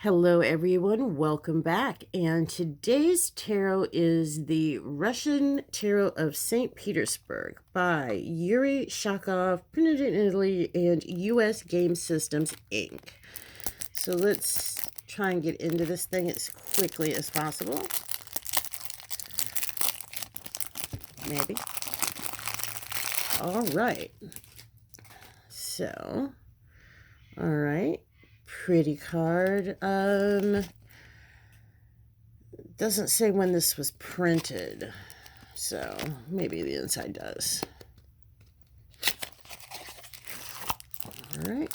Hello, everyone. Welcome back. And today's tarot is the Russian Tarot of St. Petersburg by Yuri Shakov, printed in Italy, and US Game Systems, Inc. So let's try and get into this thing as quickly as possible. Maybe. All right. So, all right. Pretty card. Doesn't say when this was printed, so maybe the inside does. All right.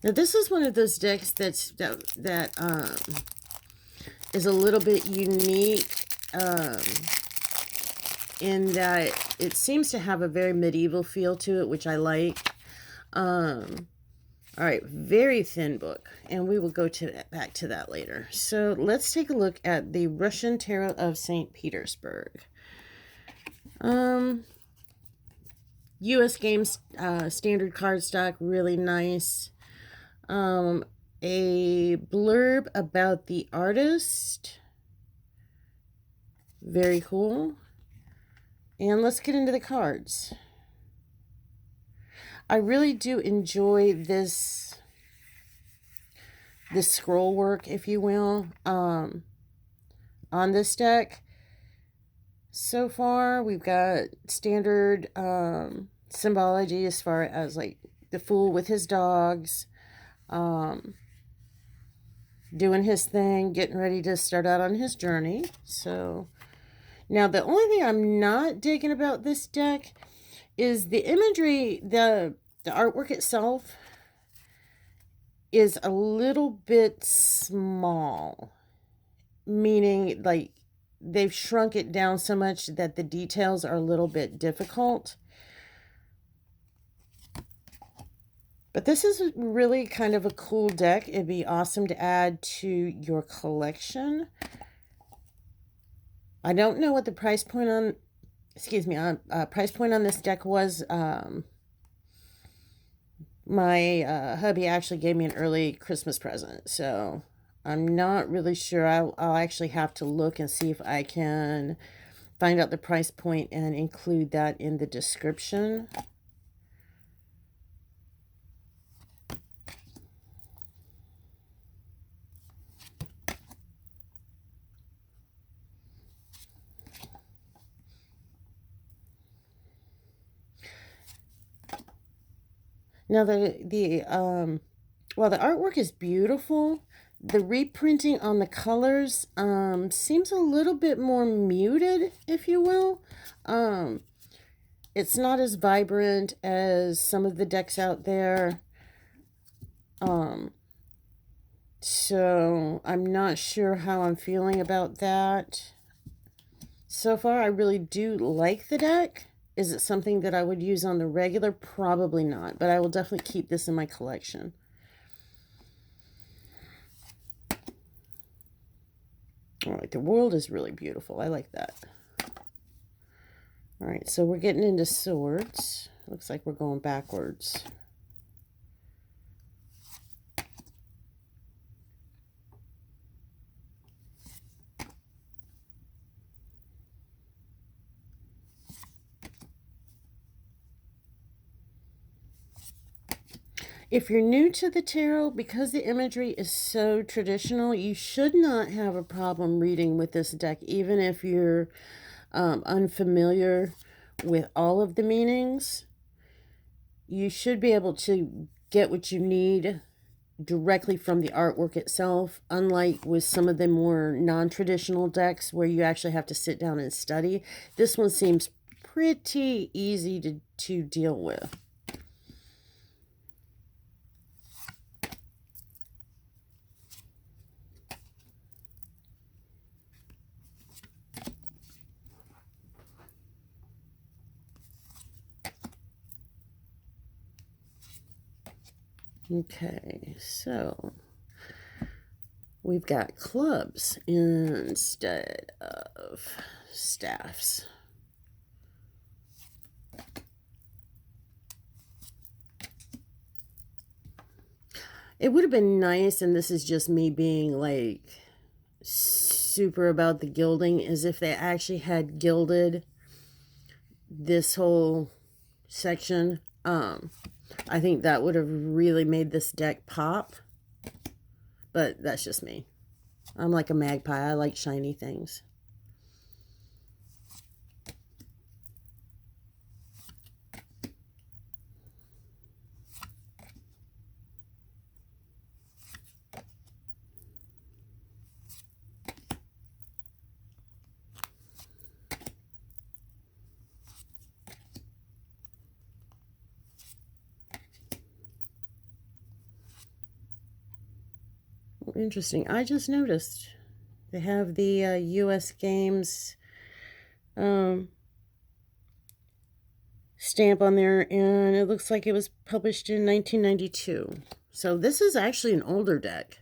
Now this is one of those decks that is a little bit unique in that it seems to have a very medieval feel to it, which I like. All right, very thin book, and we will go back to that later. So let's take a look at the Russian Tarot of St. Petersburg. U.S. Games standard cardstock, really nice. A blurb about the artist, very cool. And let's get into the cards. I really do enjoy this scroll work, if you will, on this deck. So far, we've got standard symbology as far as like the fool with his dogs, doing his thing, getting ready to start out on his journey. So now the only thing I'm not digging about this deck is the imagery. The artwork itself is a little bit small, meaning like they've shrunk it down so much that the details are a little bit difficult. But this is really kind of a cool deck. It'd be awesome to add to your collection. I don't know what the price point on this deck was. My hubby actually gave me an early Christmas present, so I'm not really sure. I'll actually have to look and see if I can find out the price point and include that in the description. Now the artwork is beautiful. The reprinting on the colors seems a little bit more muted, if you will. It's not as vibrant as some of the decks out there. So I'm not sure how I'm feeling about that. So far, I really do like the deck. Is it something that I would use on the regular? Probably not, but I will definitely keep this in my collection. All right, the world is really beautiful. I like that. All right, so we're getting into swords. Looks like we're going backwards. If you're new to the tarot, because the imagery is so traditional, you should not have a problem reading with this deck, even if you're unfamiliar with all of the meanings. You should be able to get what you need directly from the artwork itself, unlike with some of the more non-traditional decks where you actually have to sit down and study. This one seems pretty easy to deal with. Okay, so we've got clubs instead of staffs. It would have been nice, and this is just me being like super about the gilding, is if they actually had gilded this whole section. I think that would have really made this deck pop. But that's just me. I'm like a magpie. I like shiny things. Interesting. I just noticed they have the U.S. Games stamp on there, and it looks like it was published in 1992. So this is actually an older deck.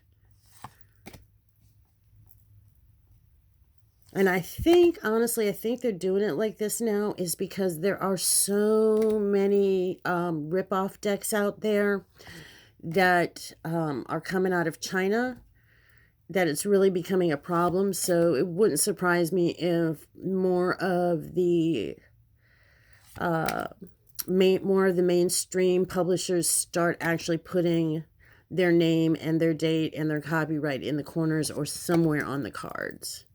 And I think, honestly, I think they're doing it like this now is because there are so many rip-off decks out there that are coming out of China that it's really becoming a problem. So it wouldn't surprise me if more of the mainstream publishers start actually putting their name and their date and their copyright in the corners or somewhere on the cards.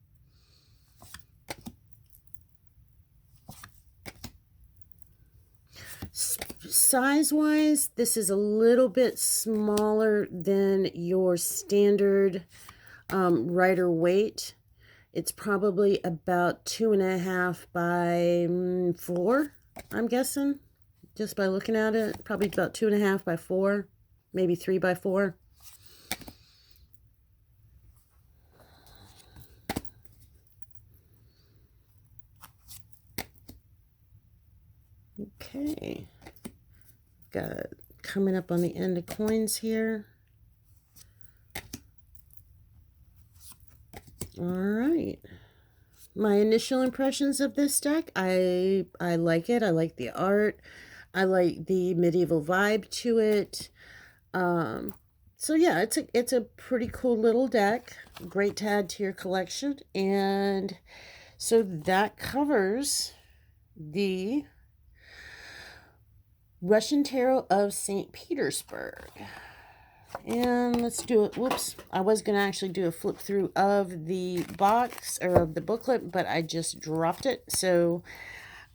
Size-wise, this is a little bit smaller than your standard Rider weight. It's probably about 2.5 by 4, I'm guessing, just by looking at it. Probably about 2.5 by 4, maybe 3 by 4. Okay, got coming up on the end of coins here. All right. My initial impressions of this deck, I like it. I like the art. I like the medieval vibe to it. So yeah, it's a pretty cool little deck. Great to add to your collection. And so that covers the Russian Tarot of St. Petersburg. And let's do it. Whoops. I was going to actually do a flip through of the box or of the booklet, but I just dropped it. So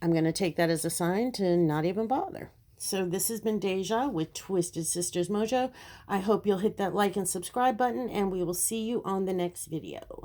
I'm going to take that as a sign to not even bother. So this has been Deja with Twisted Sisters Mojo. I hope you'll hit that like and subscribe button, and we will see you on the next video.